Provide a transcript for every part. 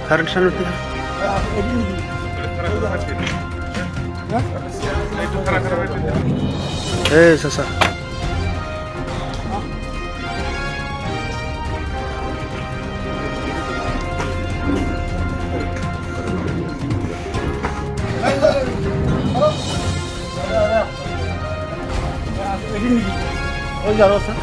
Current channel थे ससा और जा रहा सर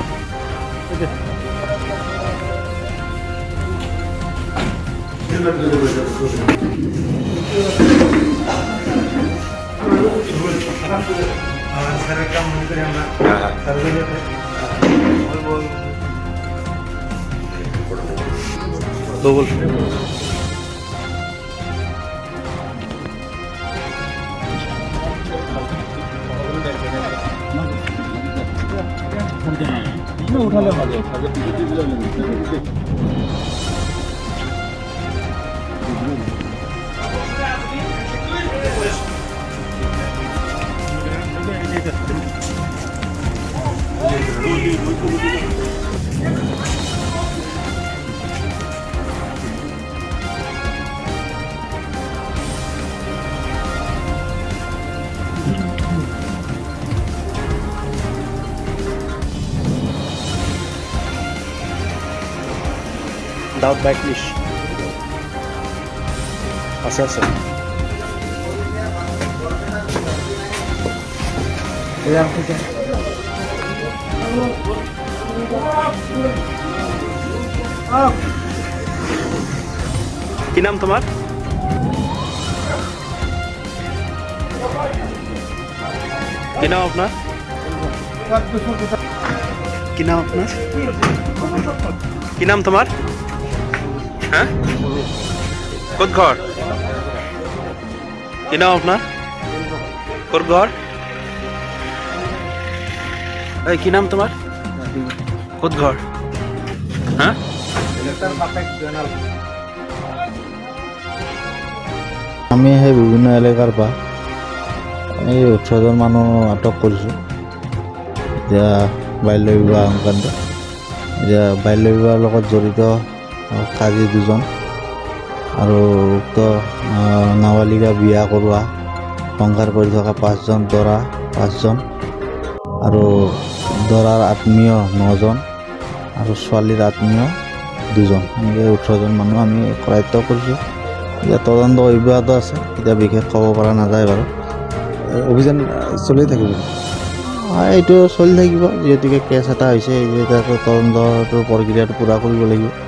सर काम करे हम सर्वे बोल उठा ले Without backlash. Assassin. কি নাম তোমার? কি নাম আপনার? কি নাম আপনার? কি নাম তোমার? হ্যাঁ কোন ঘর কি নাম আপনার কোন ঘর এই কি নাম তোমার কোন ঘর হ্যাঁ আমি সেই বিভিন্ন এলেকাৰ পৰা এই 18 জন মানুহ আটক কৰিছোঁ এতিয়া বাল্য বিবাহ সংক্ৰান্ত এতিয়া বাল্য বিবাহৰ লগত জড়িত কাজী 2 জন আৰু উক্ত নাবালিকা বিয়া কৰোৱা সংসাৰ কৰি থকা 5 জন দৰা 5 জন আৰু দৰাৰ আত্মীয় 9 জন আৰু ছোৱালীৰ আত্মীয় 2 জন এনেকৈ 18 জন মানুহ আমি কৰায়ত্ব কৰিছোঁ এতিয়া তদন্ত অব্যাহত আছে এতিয়া বিশেষ ক'ব পৰা নাযায় বাৰু অভিযান চলি থাকিব এইটো চলি থাকিব যিহেতুকে কেছ এটা হৈছে এই তদন্তৰ প্ৰক্ৰিয়াটো পূৰা কৰিব লাগিব।